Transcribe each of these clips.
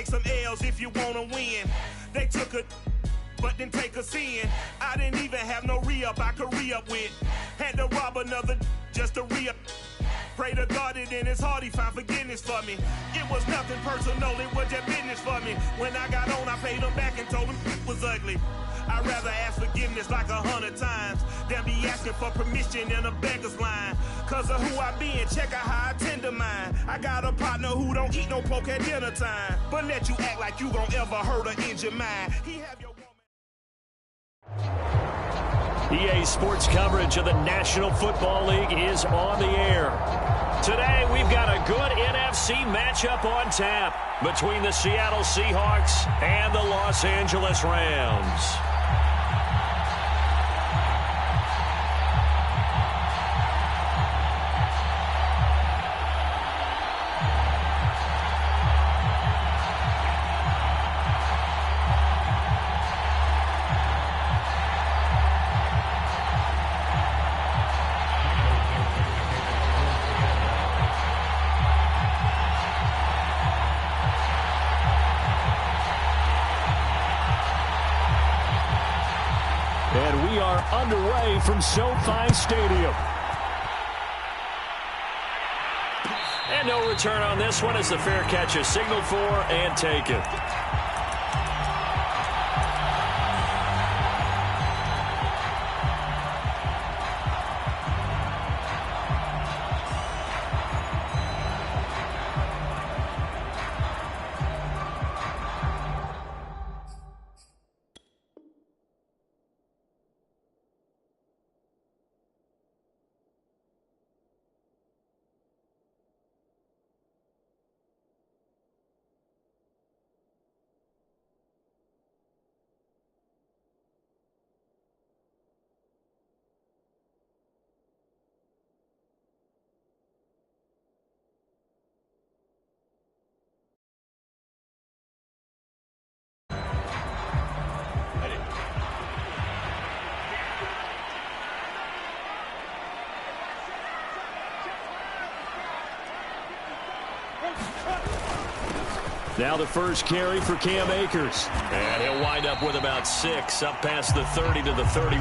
take some L's if you want to win. They took a but didn't take us in. I didn't even have no re-up I could re-up with. Had to rob another just to re-up. Pray to God that in his heart he found forgiveness for me. It was nothing personal, it was just business for me. When I got on, I paid him back and told him it was ugly. I'd rather ask forgiveness like 100 times than be asking for permission in a beggar's line. Cause of who I be and check out how I tend to mine. I got a partner who don't eat no pork at dinner time, but let you act like you gon' ever hurt or injure mine. He have your EA Sports coverage of the National Football League is on the air. Today, we've got a good NFC matchup on tap between the Seattle Seahawks and the Los Angeles Rams. And we are underway from SoFi Stadium. And no return on this one as the fair catch is signaled for and taken. Now the first carry for Cam Akers. And he'll wind up with about 6, up past the 30 to the 31.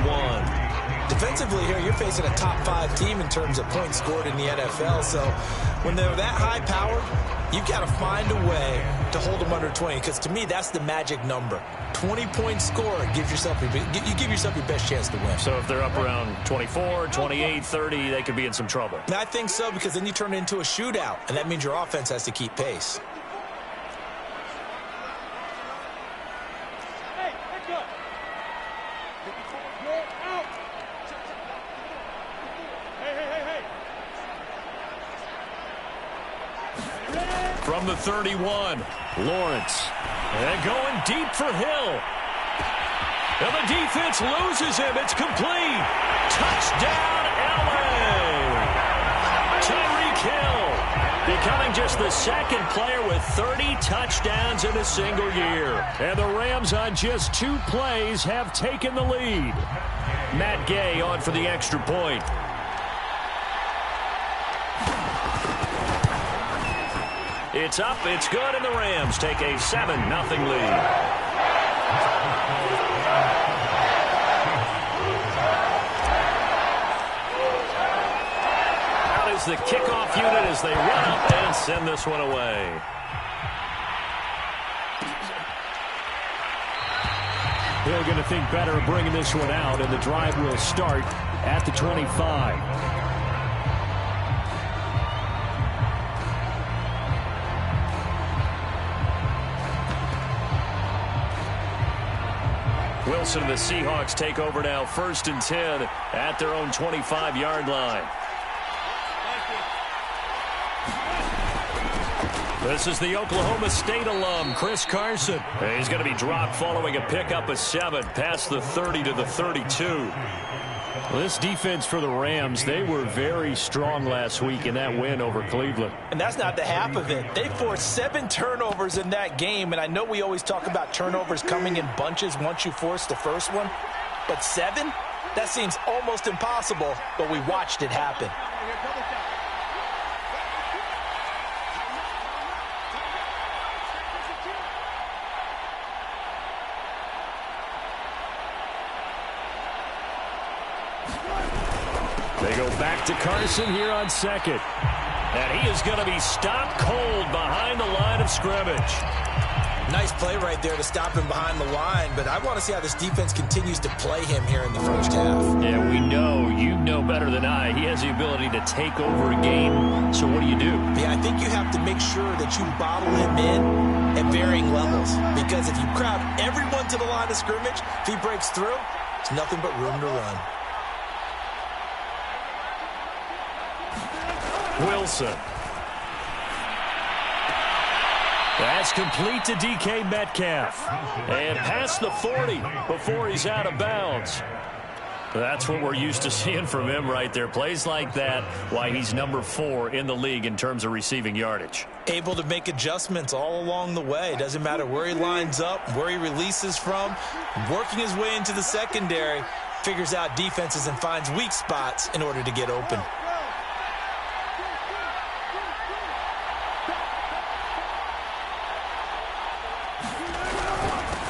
Defensively here, you're facing a top 5 team in terms of points scored in the NFL. So when they're that high powered, you've got to find a way to hold them under 20. Because to me, that's the magic number. 20-point score, you give yourself your best chance to win. So if they're up around 24, 28, 30, they could be in some trouble. And I think so, because then you turn it into a shootout, and that means your offense has to keep pace. From the 31, Lawrence. And going deep for Hill. And the defense loses him. It's complete. Touchdown, LA. Tyreek Hill becoming just the second player with 30 touchdowns in a single year. And the Rams on just 2 plays have taken the lead. Matt Gay on for the extra point. It's up, it's good, and the Rams take a 7-0 lead. Out is the kickoff unit as they run up and send this one away. They're going to think better of bringing this one out, and the drive will start at the 25. Wilson and the Seahawks take over now, 1st and 10 at their own 25-yard line. This is the Oklahoma State alum, Chris Carson. He's going to be dropped following a pickup of 7 past the 30 to the 32. Well, this defense for the Rams, they were very strong last week in that win over Cleveland. And that's not the half of it. They forced 7 turnovers in that game, and I know we always talk about turnovers coming in bunches once you force the first one, but 7? That seems almost impossible, but we watched it happen. They go back to Carson here on second. And he is going to be stopped cold behind the line of scrimmage. Nice play right there to stop him behind the line, but I want to see how this defense continues to play him here in the first half. Yeah, we know, you know better than I, he has the ability to take over a game, so what do you do? Yeah, I think you have to make sure that you bottle him in at varying levels, because if you crowd everyone to the line of scrimmage, if he breaks through, it's nothing but room to run. Wilson. That's complete to DK Metcalf. And past the 40 before he's out of bounds. That's what we're used to seeing from him right there. Plays like that, why he's number 4 in the league in terms of receiving yardage. Able to make adjustments all along the way. Doesn't matter where he lines up, where he releases from. Working his way into the secondary, figures out defenses and finds weak spots in order to get open.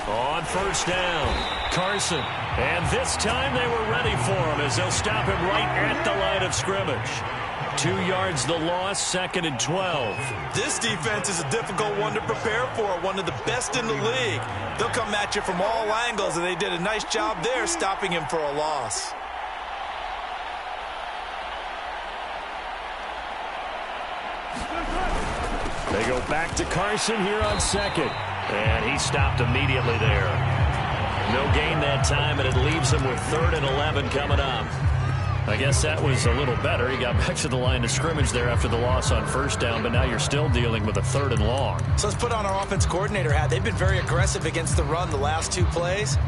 On first down, Carson. And this time they were ready for him as they'll stop him right at the line of scrimmage. 2 yards the loss, 2nd and 12. This defense is a difficult one to prepare for, one of the best in the league. They'll come at you from all angles, and they did a nice job there stopping him for a loss. They go back to Carson here on second. And he stopped immediately there. No gain that time, and it leaves him with 3rd and 11 coming up. I guess that was a little better. He got back to the line of scrimmage there after the loss on first down, but now you're still dealing with a 3rd and long. So let's put on our offense coordinator hat. They've been very aggressive against the run the last 2 plays.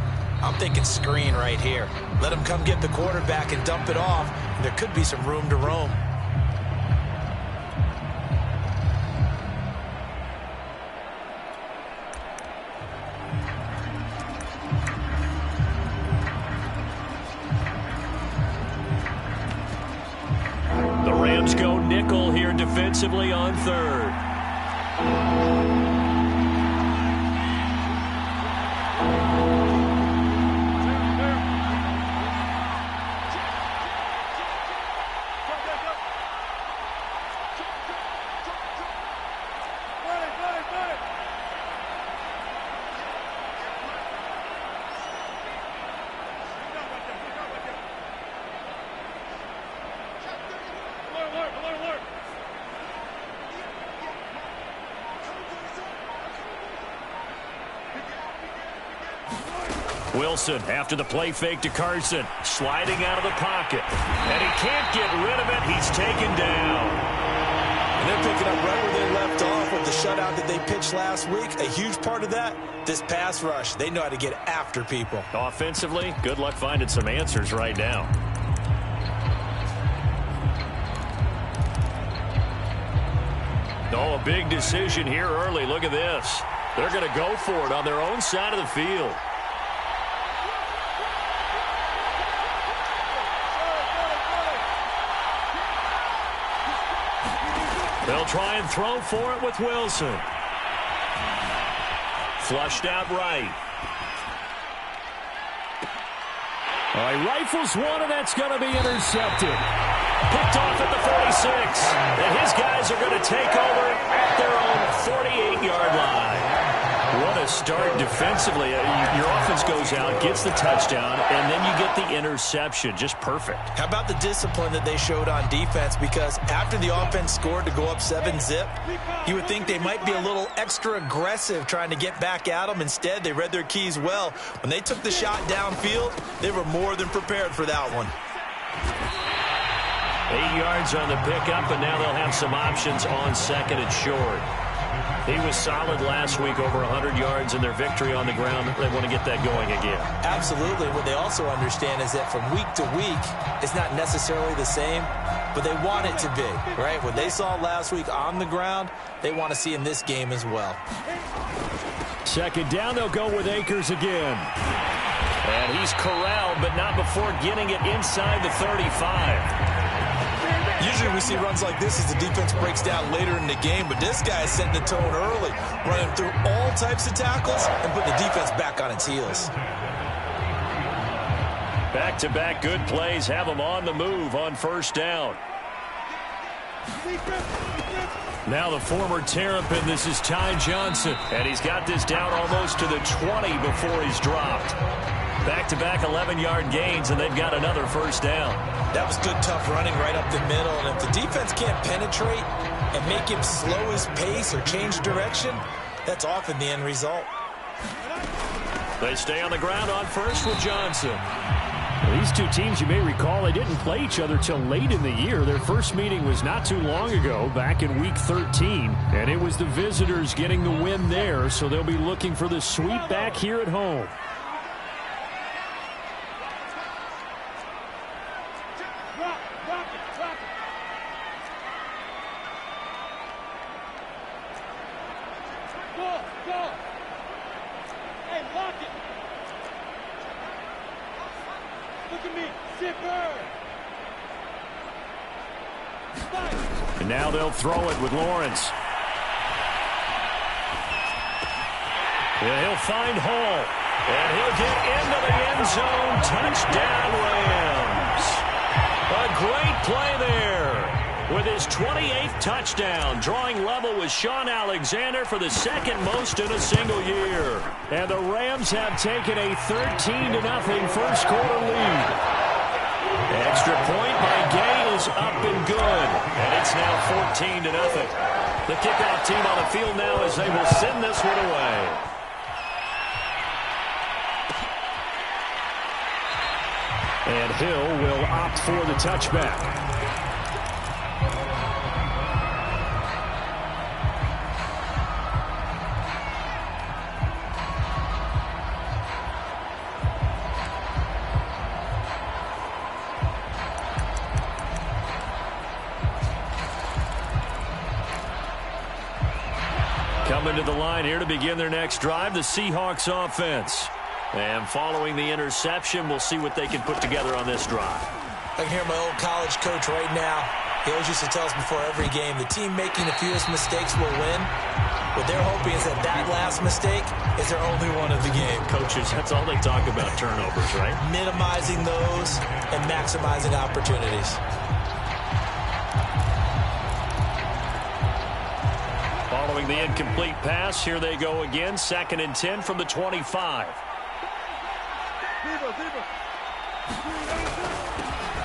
I'm thinking screen right here. Let him come get the quarterback and dump it off. And there could be some room to roam. Rams go nickel here defensively on 3rd. Wilson, after the play fake to Carson, sliding out of the pocket. And he can't get rid of it. He's taken down. And they're picking up right where they left off with the shutout that they pitched last week. A huge part of that, this pass rush. They know how to get after people. Offensively, good luck finding some answers right now. Oh, a big decision here early. Look at this. They're going to go for it on their own side of the field. They'll try and throw for it with Wilson. Flushed out right. All right, rifles one, and that's going to be intercepted. Picked off at the 46. And his guys are going to take over at their own 48-yard line. What a start defensively. Your offense goes out, gets the touchdown, and then you get the interception. Just perfect. How about the discipline that they showed on defense? Because after the offense scored to go up 7-zip, you would think they might be a little extra aggressive trying to get back at them. Instead, they read their keys well. When they took the shot downfield, they were more than prepared for that one. 8 yards on the pickup, and now they'll have some options on 2nd and short. He was solid last week, over 100 yards in their victory on the ground. They want to get that going again. Absolutely. What they also understand is that from week to week, it's not necessarily the same, but they want it to be, right? What they saw last week on the ground, they want to see in this game as well. 2nd down, they'll go with Akers again. And he's corralled, but not before getting it inside the 35. Usually we see runs like this as the defense breaks down later in the game, but this guy is setting the tone early, running through all types of tackles and putting the defense back on its heels. Back-to-back good plays have them on the move on first down. Now the former Terrapin, this is Ty Johnson. And he's got this down almost to the 20 before he's dropped. Back-to-back 11-yard gains, and they've got another first down. That was good, tough running right up the middle. And if the defense can't penetrate and make him slow his pace or change direction, that's often the end result. They stay on the ground on first with Johnson. These two teams, you may recall, they didn't play each other till late in the year. Their first meeting was not too long ago, back in Week 13. And it was the visitors getting the win there, so they'll be looking for the sweep back here at home. And now they'll throw it with Lawrence. And he'll find Hall. And he'll get into the end zone. Touchdown, Rams. A great play there. With his 28th touchdown, drawing level with Sean Alexander for the second most in a single year. And the Rams have taken a 13-0 first quarter lead. Extra point by Gay is up and good. And it's now 14-0. The kickoff team on the field now as they will send this one away. And Hill will opt for the touchback. Coming to the line here to begin their next drive, the Seahawks offense. And following the interception, we'll see what they can put together on this drive. I can hear my old college coach right now. He always used to tell us before every game, the team making the fewest mistakes will win. What they're hoping is that that last mistake is their only one of the game. Coaches, that's all they talk about, turnovers, right? Minimizing those and maximizing opportunities. Following the incomplete pass, here they go again. 2nd and 10 from the 25.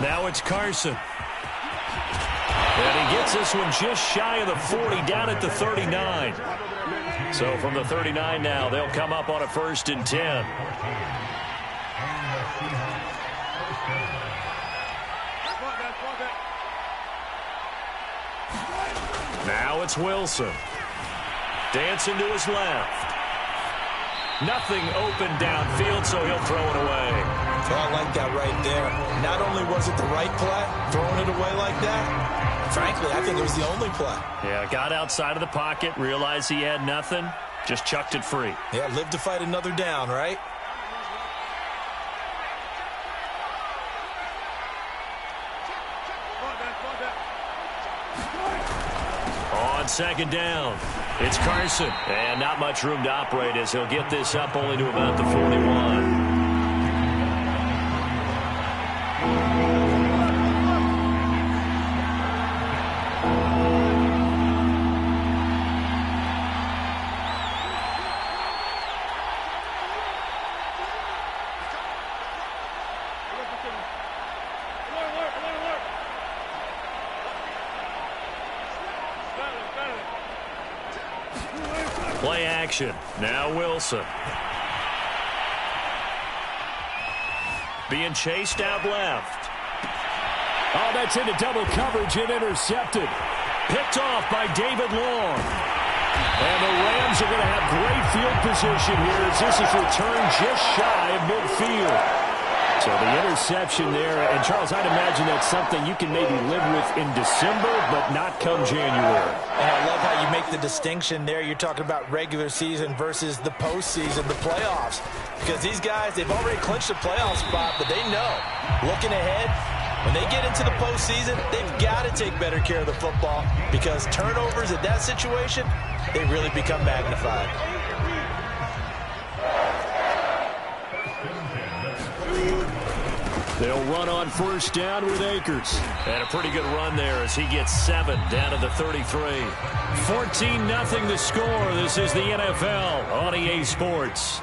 Now it's Carson. And he gets this one just shy of the 40, down at the 39. So from the 39 now, they'll come up on a 1st and 10. Now it's Wilson. Dancing to his left. Nothing open downfield, so he'll throw it away. Well, I like that right there. Not only was it the right play, throwing it away like that, frankly, I think it was the only play. Yeah, got outside of the pocket, realized he had nothing, just chucked it free. Yeah, live to fight another down, right? On 2nd down, it's Carson. And not much room to operate as he'll get this up only to about the 41. Play action. Now Wilson. Being chased out left. Oh, that's into double coverage and intercepted. Picked off by David Long. And the Rams are going to have great field position here as this is returned just shy of midfield. So the interception there, and Charles, I'd imagine that's something you can maybe live with in December, but not come January. And I love how you make the distinction there. You're talking about regular season versus the postseason, the playoffs. Because these guys, they've already clinched a playoff spot, but they know, looking ahead, when they get into the postseason, they've got to take better care of the football because turnovers in that situation, they really become magnified. They'll run on first down with Akers. And a pretty good run there as he gets 7 down to the 33. 14-0 the score. This is the NFL on EA Sports.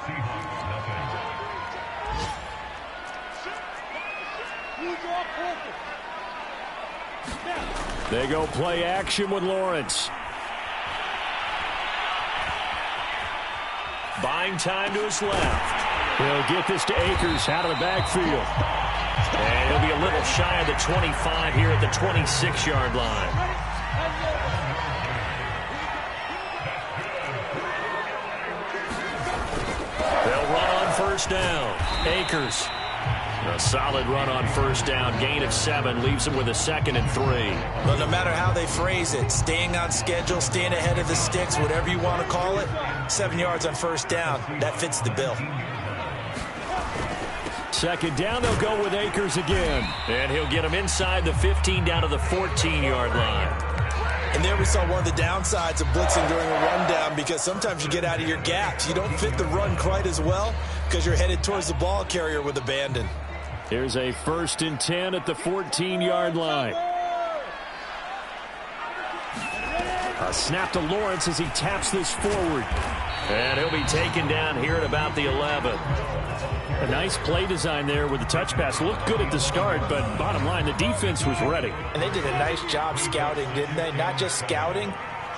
They go play action with Lawrence. Buying time to his left. He'll get this to Akers out of the backfield. And he'll be a little shy of the 25 here at the 26-yard line. They'll run on first down. Akers. A solid run on first down. Gain of 7 leaves him with a 2nd and 3. Well, no matter how they phrase it, staying on schedule, staying ahead of the sticks, whatever you want to call it, 7 yards on first down, that fits the bill. 2nd down, they'll go with Akers again. And he'll get him inside the 15 down to the 14-yard line. And there we saw one of the downsides of blitzing during a rundown, because sometimes you get out of your gaps. You don't fit the run quite as well because you're headed towards the ball carrier with abandon. Here's a 1st and 10 at the 14-yard line. A snap to Lawrence as he taps this forward. And he'll be taken down here at about the 11. A nice play design there with the touch pass. Looked good at the start, but bottom line, the defense was ready. And they did a nice job scouting, didn't they? Not just scouting,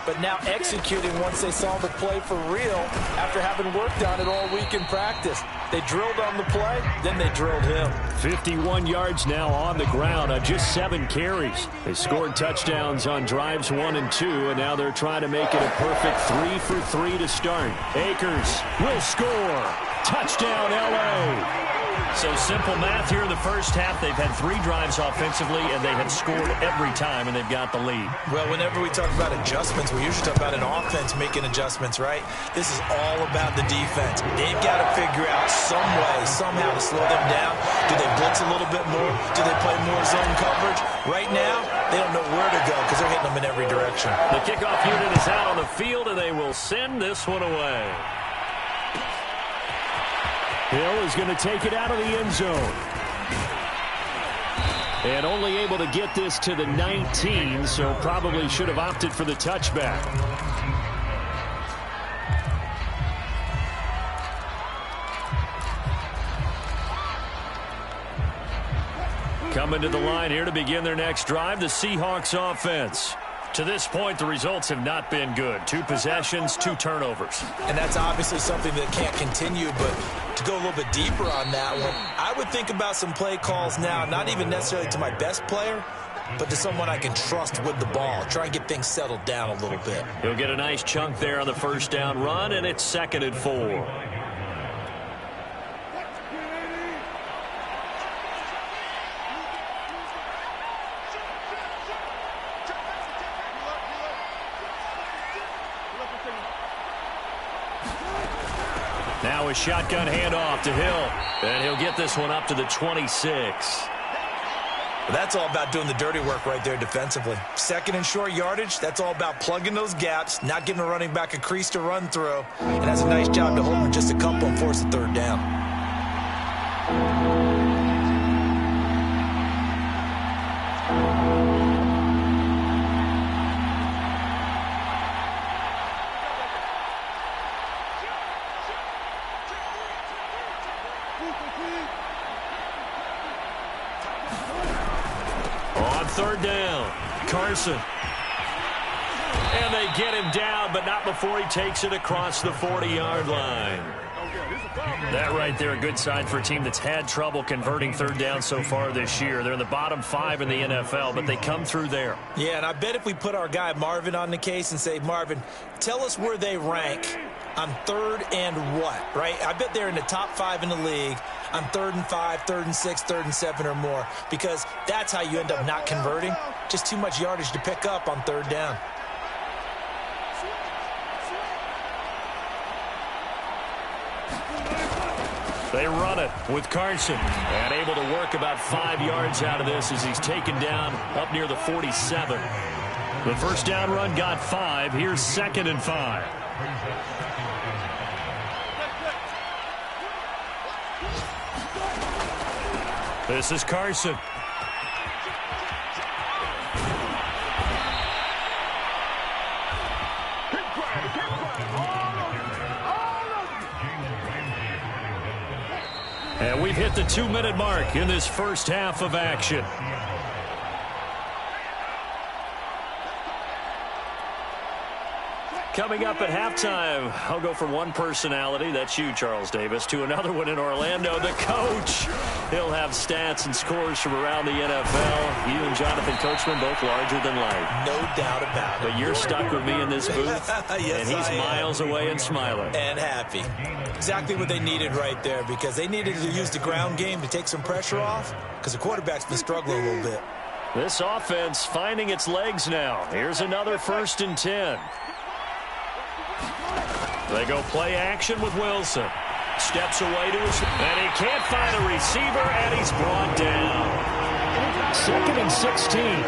but now executing once they saw the play for real after having worked on it all week in practice. They drilled on the play, then they drilled him. 51 yards now on the ground on just 7 carries. They scored touchdowns on drives 1 and 2, and now they're trying to make it a perfect 3 for 3 to start. Akers will score. Touchdown, L.A. So simple math here in the first half. They've had 3 drives offensively, and they have scored every time, and they've got the lead. Well, whenever we talk about adjustments, we usually talk about an offense making adjustments, right? This is all about the defense. They've got to figure out some way, somehow to slow them down. Do they blitz a little bit more? Do they play more zone coverage? Right now, they don't know where to go because they're hitting them in every direction. The kickoff unit is out on the field, and they will send this one away. Hill is going to take it out of the end zone. And only able to get this to the 19, so probably should have opted for the touchback. Coming to the line here to begin their next drive, the Seahawks offense. To this point, the results have not been good. 2 possessions, 2 turnovers. And that's obviously something that can't continue, but to go a little bit deeper on that one, I would think about some play calls now, not even necessarily to my best player, but to someone I can trust with the ball. Try and get things settled down a little bit. He'll get a nice chunk there on the first down run, and it's 2nd and 4. Now a shotgun handoff to Hill. And he'll get this one up to the 26. Well, that's all about doing the dirty work right there defensively. 2nd and short yardage, that's all about plugging those gaps, not giving a running back a crease to run through. And that's a nice job to hold him just a couple and force the 3rd down. On 3rd down, Carson. And they get him down, but not before he takes it across the 40-yard line. That right there, a good sign for a team that's had trouble converting 3rd down so far this year. They're in the bottom 5 in the NFL, but they come through there. Yeah, and I bet if we put our guy Marvin on the case and say, Marvin, tell us where they rank on 3rd and what, right? I bet they're in the top 5 in the league on 3rd and 5, 3rd and 6, 3rd and 7 or more, because that's how you end up not converting. Just too much yardage to pick up on 3rd down. They run it with Carson, and able to work about 5 yards out of this as he's taken down up near the 47. The first down run got 5. Here's 2nd and 5. This is Carson. And we've hit the 2-minute mark in this first half of action. Coming up at halftime, I'll go from one personality, that's you, Charles Davis, to another one in Orlando, the coach. He'll have stats and scores from around the NFL. You and Jonathan Coachman, both larger than life. No doubt about it. But you're stuck with me in this booth, yes, and he's miles away and smiling. And happy. Exactly what they needed right there, because they needed to use the ground game to take some pressure off, because the quarterback's been struggling a little bit. This offense finding its legs now. Here's another 1st and 10. They go play action with Wilson. Steps away to his... And he can't find a receiver, and he's brought down. 2nd and 16.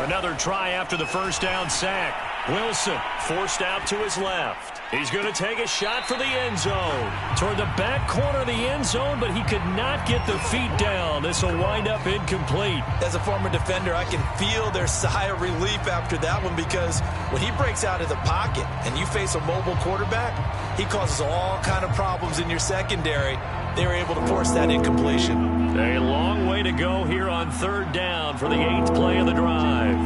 Another try after the first down sack. Wilson forced out to his left. He's going to take a shot for the end zone. Toward the back corner of the end zone, but he could not get the feet down. This will wind up incomplete. As a former defender, I can feel their sigh of relief after that one, because when he breaks out of the pocket and you face a mobile quarterback, he causes all kind of problems in your secondary. They were able to force that incompletion. A long way to go here on 3rd down for the 8th play of the drive.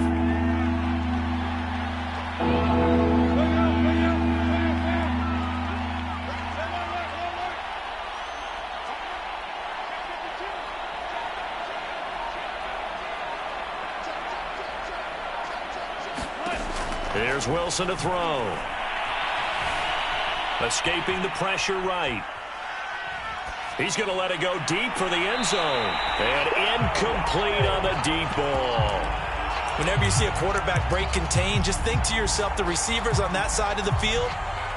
Here's Wilson to throw. Escaping the pressure right. He's going to let it go deep for the end zone. And incomplete on the deep ball. Whenever you see a quarterback break contain, just think to yourself, the receivers on that side of the field,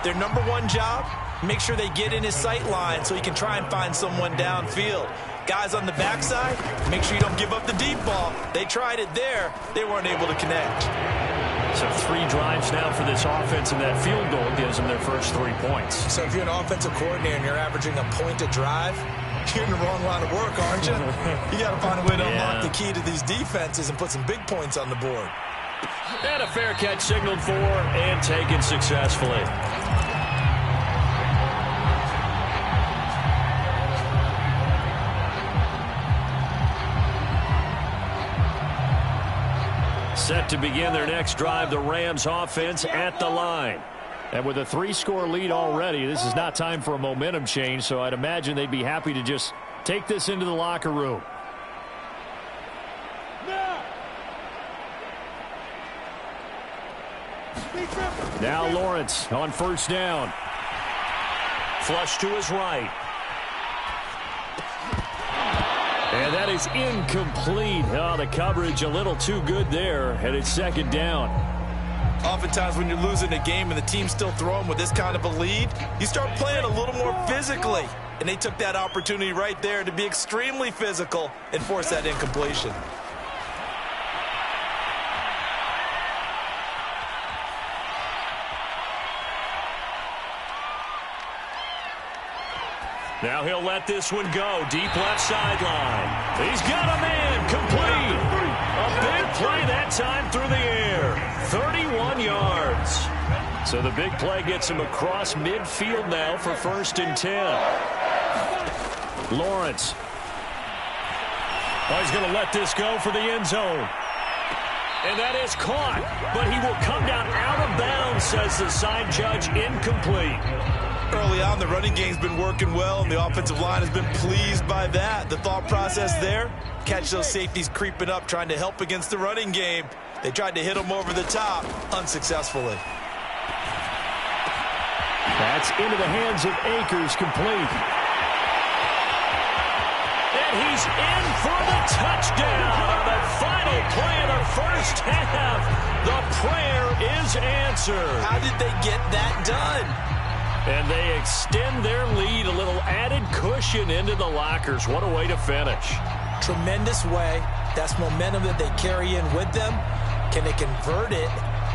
their number one job, make sure they get in his sight line so he can try and find someone downfield. Guys on the backside, make sure you don't give up the deep ball. They tried it there. They weren't able to connect. So 3 drives now for this offense, and that field goal gives them their first 3 points. So if you're an offensive coordinator and you're averaging a point a drive, you're in the wrong line of work, aren't you? You got to find a way to unlock the key to these defenses and put some big points on the board. And a fair catch signaled for and taken successfully. Set to begin their next drive, the Rams offense at the line. And with a 3-score lead already, this is not time for a momentum change, so I'd imagine they'd be happy to just take this into the locker room. Now Lawrence on 1st down. Flush to his right. And that is incomplete. Oh, the coverage a little too good there, and it's 2nd down. Oftentimes when you're losing a game and the team's still throwing with this kind of a lead, you start playing a little more physically. And they took that opportunity right there to be extremely physical and force that incompletion. Now he'll let this one go. Deep left sideline. He's got a man. Complete. A big play that time through the air. 31 yards. So the big play gets him across midfield now for 1st and 10. Lawrence. Oh, he's going to let this go for the end zone. And that is caught. But he will come down out of bounds, says the side judge. Incomplete. Early on, the running game's been working well, and the offensive line has been pleased by that. The thought process there, catch those safeties creeping up, trying to help against the running game. They tried to hit them over the top, unsuccessfully. That's into the hands of Akers, complete. And he's in for the touchdown on the final play of the first half. The prayer is answered. How did they get that done? And they extend their lead, a little added cushion into the lockers. What a way to finish. Tremendous way. That's momentum that they carry in with them. Can they convert it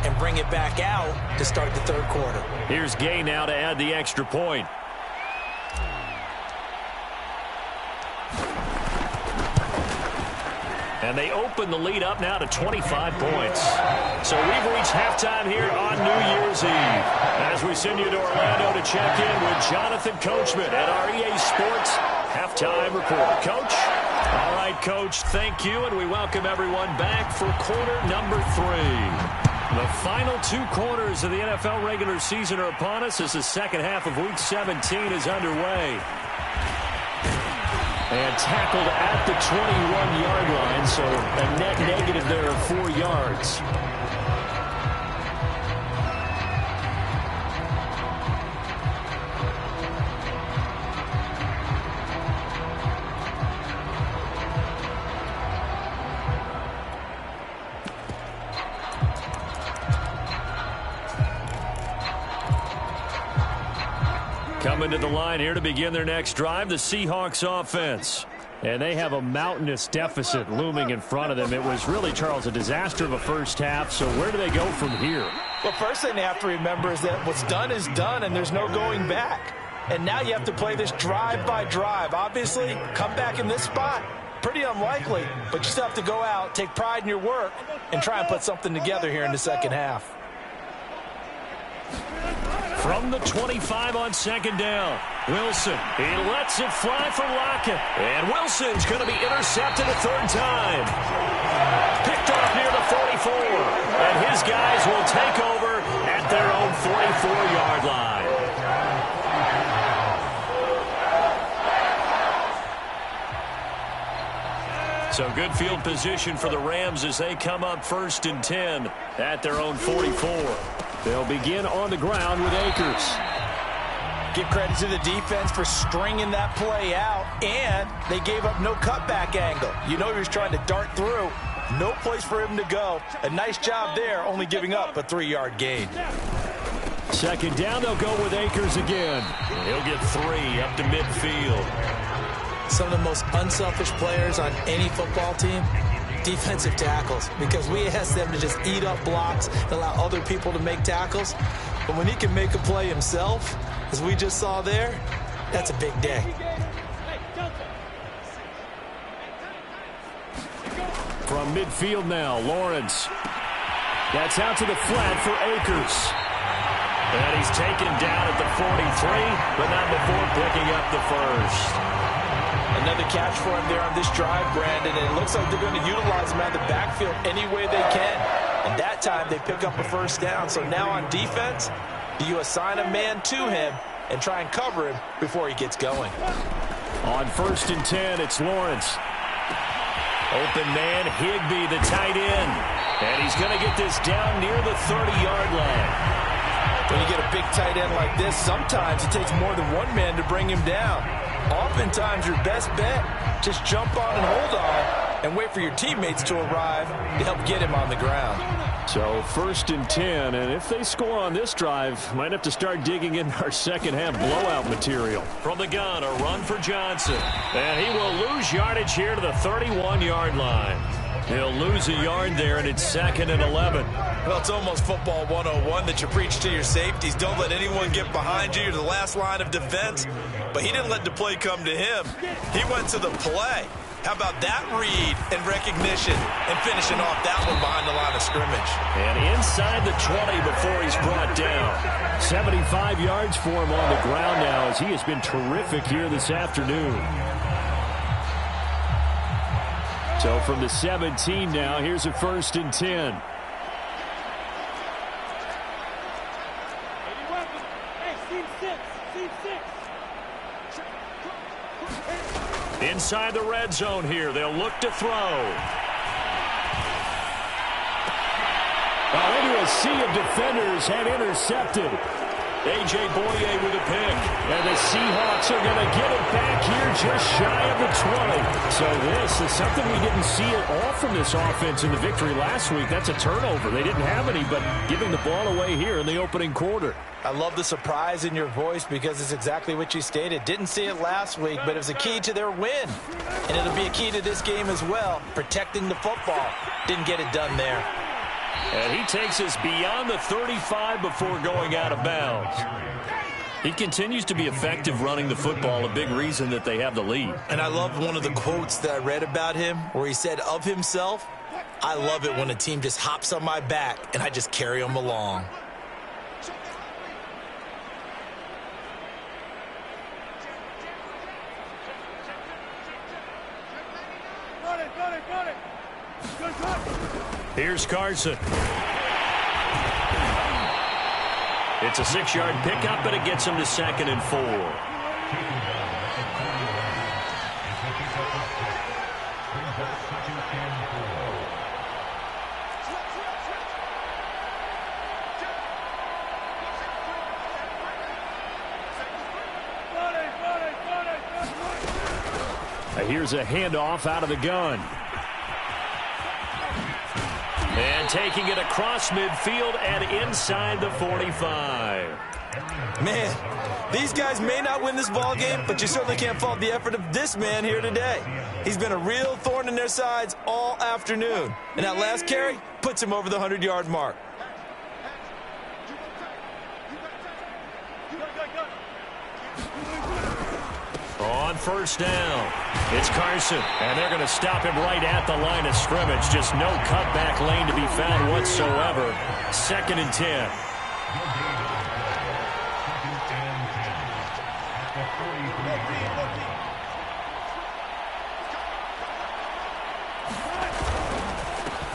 and bring it back out to start the third quarter? Here's Gay now to add the extra point. And they open the lead up now to 25 points. So we've reached halftime here on New Year's Eve. As we send you to Orlando to check in with Jonathan Coachman at our EA Sports Halftime Report. Coach? All right, Coach, thank you, and we welcome everyone back for quarter number 3. The final 2 quarters of the NFL regular season are upon us as the second half of Week 17 is underway. And tackled at the 21-yard line, so a net negative there of 4 yards. Coming to the line here to begin their next drive, the Seahawks offense. And they have a mountainous deficit looming in front of them. It was really, Charles, a disaster of a first half. So where do they go from here? Well, first thing they have to remember is that what's done is done, and there's no going back. And now you have to play this drive by drive. Obviously, come back in this spot. Pretty unlikely, but you still have to go out, take pride in your work, and try and put something together here in the second half. From the 25 on second down, Wilson. He lets it fly for Lockett. And Wilson's going to be intercepted a third time. Picked off near the 44. And his guys will take over at their own 44-yard line. So good field position for the Rams as they come up 1st and 10 at their own 44. They'll begin on the ground with Akers. Give credit to the defense for stringing that play out, and they gave up no cutback angle. You know he was trying to dart through. No place for him to go. A nice job there, only giving up a 3-yard gain. Second down, they'll go with Akers again. He'll get 3 up to midfield. Some of the most unselfish players on any football team, defensive tackles, because we ask them to just eat up blocks and allow other people to make tackles. But when he can make a play himself, as we just saw there, that's a big day. From midfield now, Lawrence. That's out to the flat for Akers. And he's taken down at the 43, but not before picking up the first. Another catch for him there on this drive, Brandon, and it looks like they're going to utilize him out of the backfield any way they can. And that time they pick up a first down. So now on defense, do you assign a man to him and try and cover him before he gets going? On 1st and 10, it's Lawrence. Open man, Higbee, the tight end. And he's going to get this down near the 30-yard line. When you get a big tight end like this, sometimes it takes more than one man to bring him down. Oftentimes, your best bet, just jump on and hold on and wait for your teammates to arrive to help get him on the ground. So 1st and 10, and if they score on this drive, might have to start digging in our second half blowout material. From the gun, a run for Johnson. And he will lose yardage here to the 31-yard line. He'll lose a yard there, and it's 2nd and 11. Well, it's almost football 101 that you preach to your safeties. Don't let anyone get behind you. You're the last line of defense. But he didn't let the play come to him. He went to the play. How about that read and recognition and finishing off that one behind the line of scrimmage? And inside the 20 before he's brought down. 75 yards for him on the ground now as he has been terrific here this afternoon. So from the 17 now, here's a 1st and 10. Inside the red zone here, they'll look to throw. Into a sea of defenders and intercepted. A.J. Boye with a pick. And the Seahawks are going to get it back here just shy of the 20. So this is something we didn't see at all from this offense in the victory last week. That's a turnover. They didn't have any, but giving the ball away here in the opening quarter. I love the surprise in your voice because it's exactly what you stated. Didn't see it last week, but it was a key to their win. And it'll be a key to this game as well, protecting the football. Didn't get it done there. And he takes us beyond the 35 before going out of bounds. He continues to be effective running the football, a big reason that they have the lead. And I love one of the quotes that I read about him where he said of himself, "I love it when a team just hops on my back and I just carry them along." Here's Carson. It's a 6-yard pickup, and it gets him to 2nd and 4. Here's a handoff out of the gun. And taking it across midfield and inside the 45. Man, these guys may not win this ball game, but you certainly can't fault the effort of this man here today. He's been a real thorn in their sides all afternoon. And that last carry puts him over the 100-yard mark. On first down, it's Carson, and they're going to stop him right at the line of scrimmage. Just no cutback lane to be found whatsoever. 2nd and 10.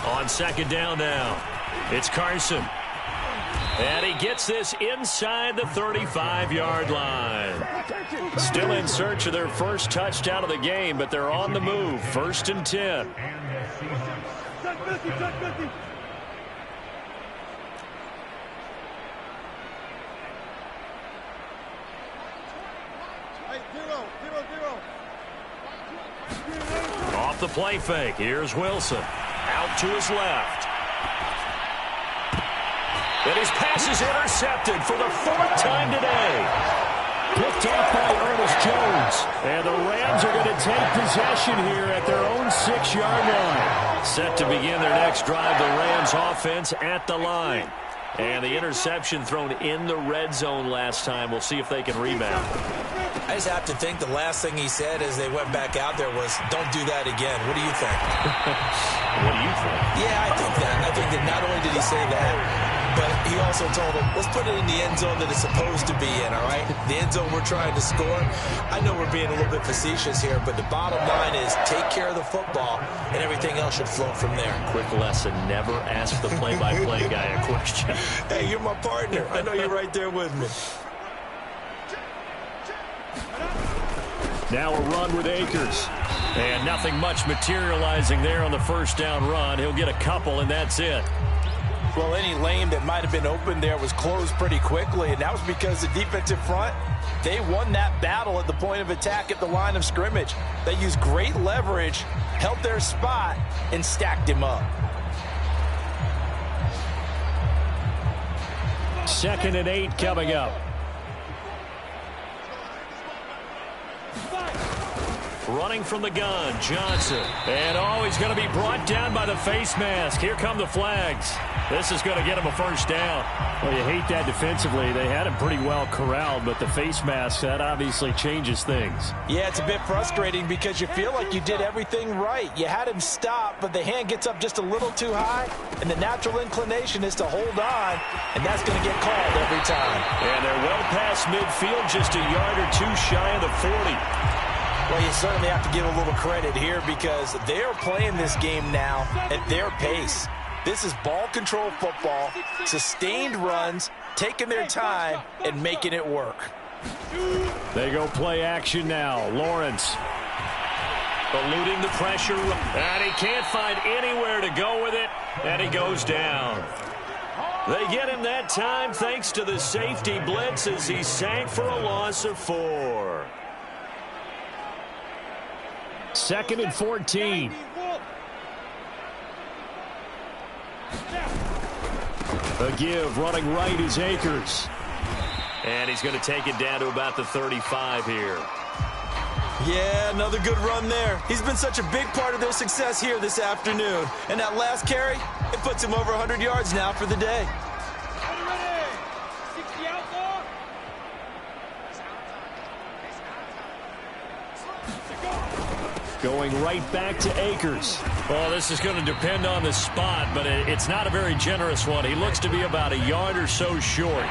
On 2nd down now, it's Carson. And he gets this inside the 35-yard line. Still in search of their first touchdown of the game, but they're on the move. 1st and 10. Off the play fake. Here's Wilson. Out to his left. And his pass is intercepted for the 4th time today. Picked off by Ernest Jones. And the Rams are going to take possession here at their own 6-yard line. Set to begin their next drive, the Rams offense at the line. And the interception thrown in the red zone last time. We'll see if they can rebound. I just have to think the last thing he said as they went back out there was, "Don't do that again." What do you think? What do you think? Yeah, I think that. I think that not only did he say that, but he also told him, let's put it in the end zone that it's supposed to be in, all right? The end zone we're trying to score. I know we're being a little bit facetious here, but the bottom line is take care of the football, and everything else should flow from there. Quick lesson, never ask the play-by-play guy a question. Hey, you're my partner. I know you're right there with me. Now a run with Akers. And nothing much materializing there on the first down run. He'll get a couple, and that's it. Well, any lane that might have been open there was closed pretty quickly, and that was because the defensive front, they won that battle at the point of attack at the line of scrimmage. They used great leverage, held their spot, and stacked him up. 2nd and 8 coming up. Running from the gun, Johnson. And he's going to be brought down by the face mask. Here come the flags. This is going to get him a first down. Well, you hate that defensively. They had him pretty well corralled, but the face mask, that obviously changes things. Yeah, it's a bit frustrating because you feel like you did everything right. You had him stop, but the hand gets up just a little too high, and the natural inclination is to hold on, and that's going to get called every time. And they're well past midfield, just a yard or two shy of the 40. Well, you certainly have to give a little credit here because they're playing this game now at their pace. This is ball control football, sustained runs, taking their time, and making it work. They go play action now. Lawrence eluding the pressure, and he can't find anywhere to go with it, and he goes down. They get him that time thanks to the safety blitz as he sank for a loss of 4. 2nd and 14. A give running right is Akers. And he's going to take it down to about the 35 here. Yeah, another good run there. He's been such a big part of their success here this afternoon. And that last carry, it puts him over 100 yards now for the day. Going right back to Akers. Well, this is going to depend on the spot, but it's not a very generous one. He looks to be about a yard or so short.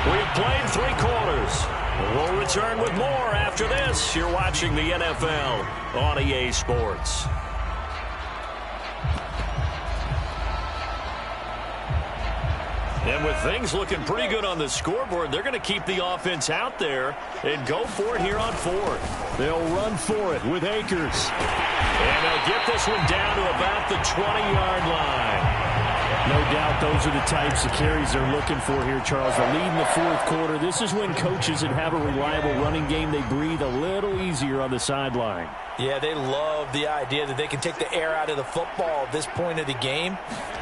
We have played 3 quarters. We'll return with more after this. You're watching the NFL on EA Sports. And with things looking pretty good on the scoreboard, they're going to keep the offense out there and go for it here on 4th. They'll run for it with Akers. And they'll get this one down to about the 20-yard line. No doubt those are the types of carries they're looking for here, Charles. They're leading the 4th quarter. This is when coaches that have a reliable running game, they breathe a little easier on the sideline. Yeah, they love the idea that they can take the air out of the football at this point of the game.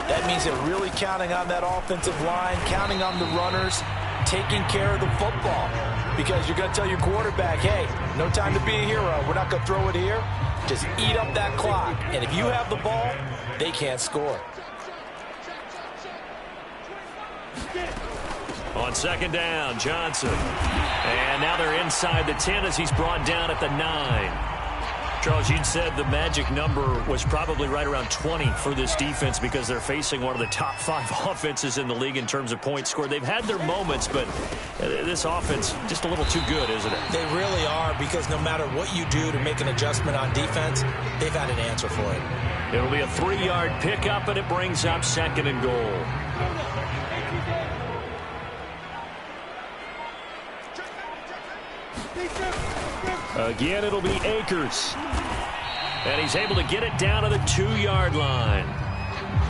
That means they're really counting on that offensive line, counting on the runners, taking care of the football. Because you're going to tell your quarterback, hey, no time to be a hero. We're not going to throw it here. Just eat up that clock. And if you have the ball, they can't score. On 2nd down, Johnson. And now they're inside the 10 as he's brought down at the 9. Charles, you'd said the magic number was probably right around 20 for this defense because they're facing one of the top 5 offenses in the league in terms of points scored. They've had their moments, but this offense just a little too good, isn't it? They really are, because no matter what you do to make an adjustment on defense, they've had an answer for it. It'll be a 3-yard pickup, and it brings up 2nd and goal. Again, it'll be Akers. And he's able to get it down to the 2-yard line.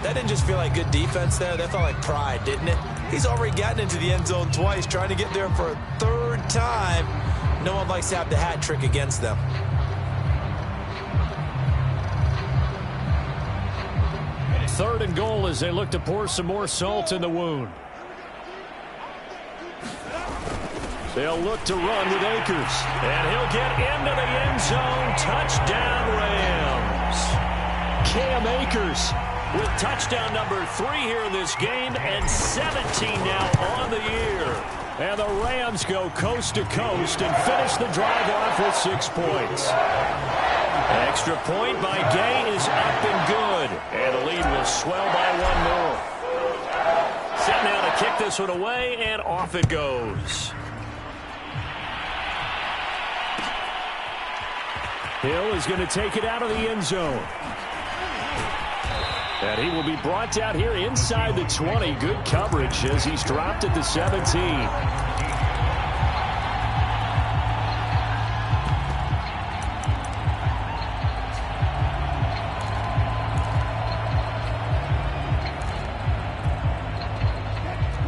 That didn't just feel like good defense there. That felt like pride, didn't it? He's already gotten into the end zone twice, trying to get there for a 3rd time. No one likes to have the hat trick against them. Third and goal as they look to pour some more salt in the wound. They'll look to run with Akers. And he'll get into the end zone. Touchdown, Rams. Cam Akers with touchdown number 3 here in this game and 17 now on the year. And the Rams go coast to coast and finish the drive off with 6 points. Extra point by Gay is up and good. And the lead will swell by 1 more. Set now to kick this one away, and off it goes. Hill is going to take it out of the end zone. And he will be brought down here inside the 20. Good coverage as he's dropped at the 17.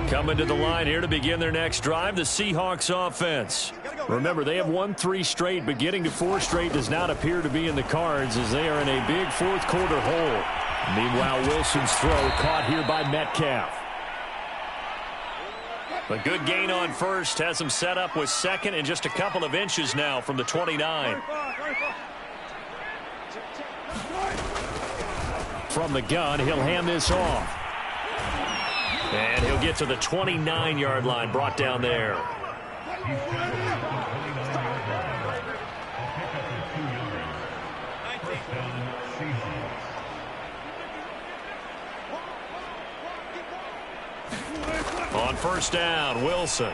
Coming to the line here to begin their next drive, the Seahawks offense. Remember, they have won 3 straight, but getting to 4 straight does not appear to be in the cards as they are in a big 4th quarter hole. Meanwhile, Wilson's throw caught here by Metcalf. A good gain on first has him set up with 2nd and just a couple of inches now from the 29. From the gun, he'll hand this off. And he'll get to the 29-yard line, brought down there. On 1st down, Wilson.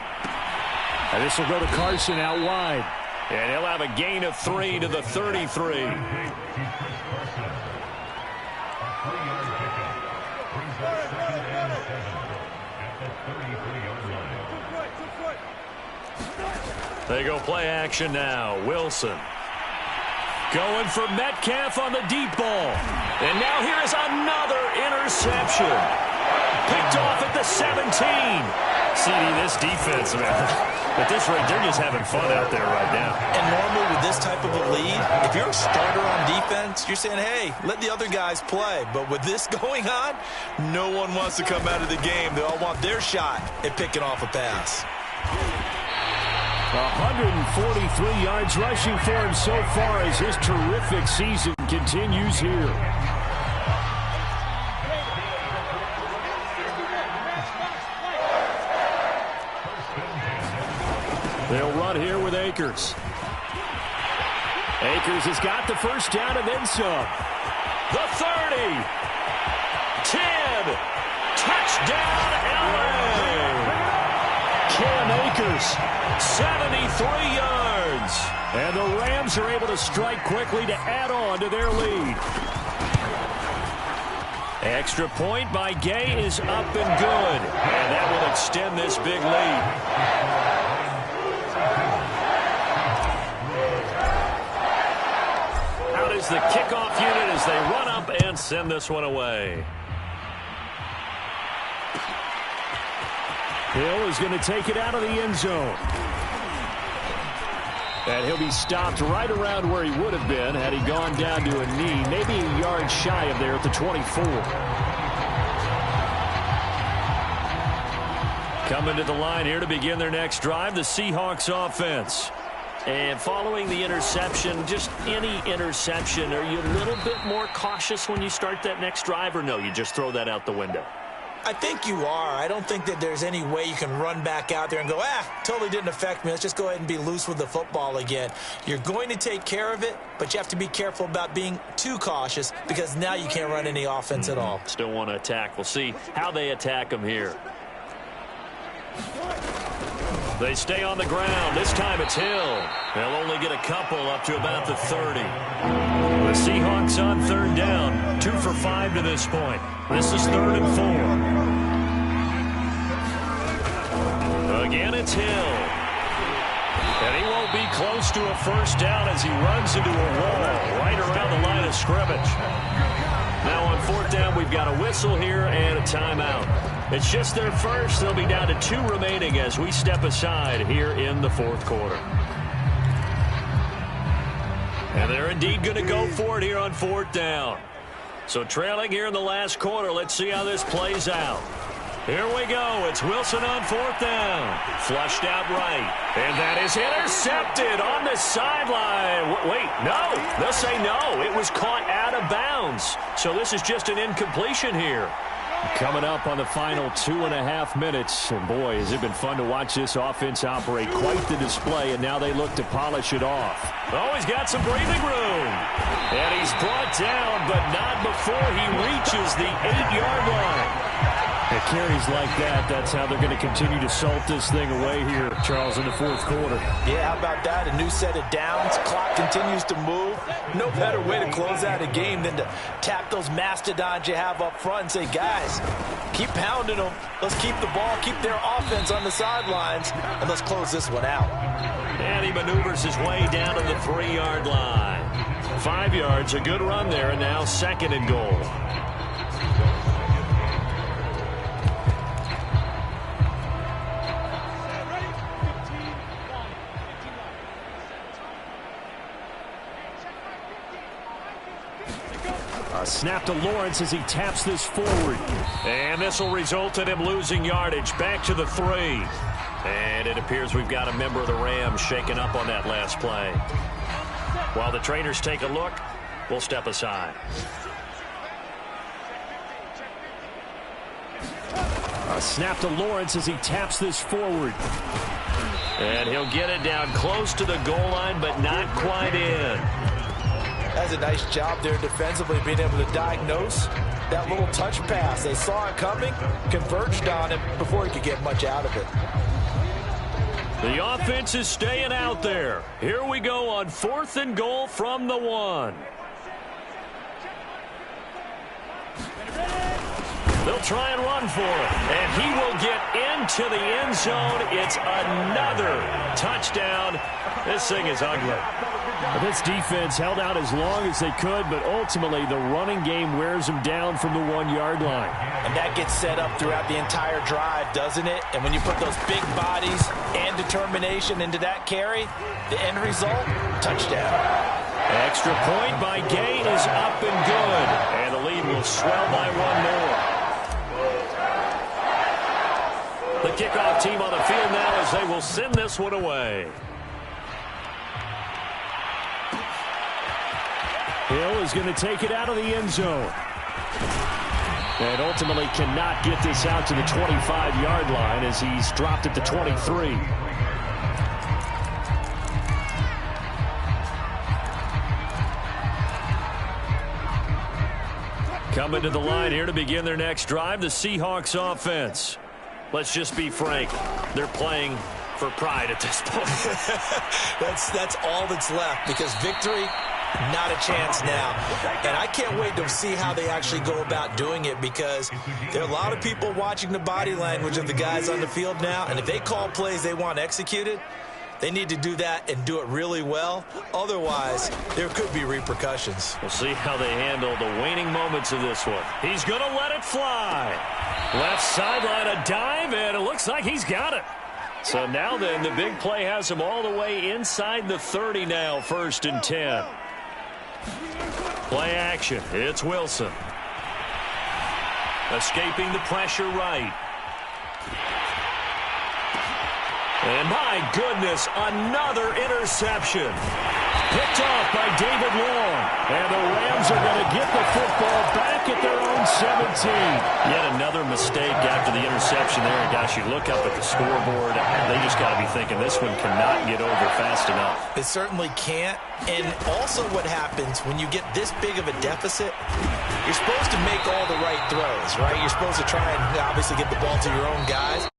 And this will go to Carson out wide. And he'll have a gain of 3 to the 33. They go play action now. Wilson going for Metcalf on the deep ball. And now here is another interception. Picked off at the 17. CD, this defense, man, at this rate, they're just having fun out there right now. And normally with this type of a lead, if you're a starter on defense, you're saying, hey, let the other guys play. But with this going on, no one wants to come out of the game. They all want their shot at picking off a pass. 143 yards rushing for him so far as his terrific season continues here. They'll run here with Akers. Akers has got the first down and then some. The 30. 10. Touchdown, Allen. Cam Akers. 73 yards. And the Rams are able to strike quickly to add on to their lead. Extra point by Gay is up and good. And that will extend this big lead. Is the kickoff unit as they run up and send this one away. Hill is going to take it out of the end zone. And he'll be stopped right around where he would have been had he gone down to a knee, maybe a yard shy of there at the 24. Coming to the line here to begin their next drive, the Seahawks offense. And following the interception, just any interception, are you a little bit more cautious when you start that next drive, or no, you just throw that out the window? I think you are. I don't think that there's any way you can run back out there and go, totally didn't affect me. Let's just go ahead and be loose with the football again. You're going to take care of it, but you have to be careful about being too cautious because now you can't run any offense at all. Still want to attack. We'll see how they attack them here. They stay on the ground. This time it's Hill. They'll only get a couple up to about the 30. The Seahawks on third down. 2 for 5 to this point. This is 3rd and 4. Again, it's Hill. And he won't be close to a first down as he runs into a wall right around the line of scrimmage. Now on 4th down, we've got a whistle here and a timeout. It's just their first. They'll be down to 2 remaining as we step aside here in the 4th quarter. And they're indeed going to go for it here on 4th down. So trailing here in the last quarter. Let's see how this plays out. Here we go. It's Wilson on 4th down. Flushed out right. And that is intercepted on the sideline. Wait, no. They'll say no. It was caught out of bounds. So this is just an incompletion here. Coming up on the final 2.5 minutes. And boy, has it been fun to watch this offense operate. Quite the display, and now they look to polish it off. Oh, he's got some breathing room. And he's brought down, but not before he reaches the 8-yard line. It carries like that. That's how they're going to continue to salt this thing away here, Charles, in the 4th quarter. Yeah, how about that? A new set of downs. Clock continues to move. No better way to close out a game than to tap those mastodons you have up front and say, guys, keep pounding them. Let's keep the ball, keep their offense on the sidelines, and let's close this one out. And he maneuvers his way down to the 3-yard line. 5 yards, a good run there, and now 2nd and goal. Snap to Lawrence as he taps this forward. And this will result in him losing yardage. Back to the 3. And it appears we've got a member of the Rams shaken up on that last play. While the trainers take a look, we'll step aside. Snap to Lawrence as he taps this forward. And he'll get it down close to the goal line, but not quite in. That's a nice job there defensively, being able to diagnose that little touch pass. They saw it coming, converged on it before he could get much out of it. The offense is staying out there. Here we go on 4th and goal from the 1. They'll try and run for it. And he will get into the end zone. It's another touchdown. This thing is ugly. This defense held out as long as they could, but ultimately the running game wears them down from the 1-yard line. And that gets set up throughout the entire drive, doesn't it? And when you put those big bodies and determination into that carry, the end result, touchdown. Extra point by Gay is up and good. And the lead will swell by one more. The kickoff team on the field now as they will send this one away. Hill is going to take it out of the end zone. And ultimately cannot get this out to the 25-yard line as he's dropped at the 23. Coming to the line here to begin their next drive, the Seahawks offense. Let's just be frank. They're playing for pride at this point. That's all that's left, because victory, not a chance now. And I can't wait to see how they actually go about doing it, because there are a lot of people watching the body language of the guys on the field now, and if they call plays they want executed, they need to do that and do it really well. Otherwise, there could be repercussions. We'll see how they handle the waning moments of this one. He's going to let it fly. Left sideline, a dive, and it looks like he's got it. So now then, the big play has him all the way inside the 30 now, 1st and 10. Play action. It's Wilson. Escaping the pressure right. And my goodness, another interception. Picked off by David Long. And the Rams are going to get the football back at their own 17. Yet another mistake after the interception there. And gosh, you look up at the scoreboard, they just got to be thinking this one cannot get over fast enough. It certainly can't. And also what happens when you get this big of a deficit, you're supposed to make all the right throws, right? You're supposed to try and obviously get the ball to your own guys.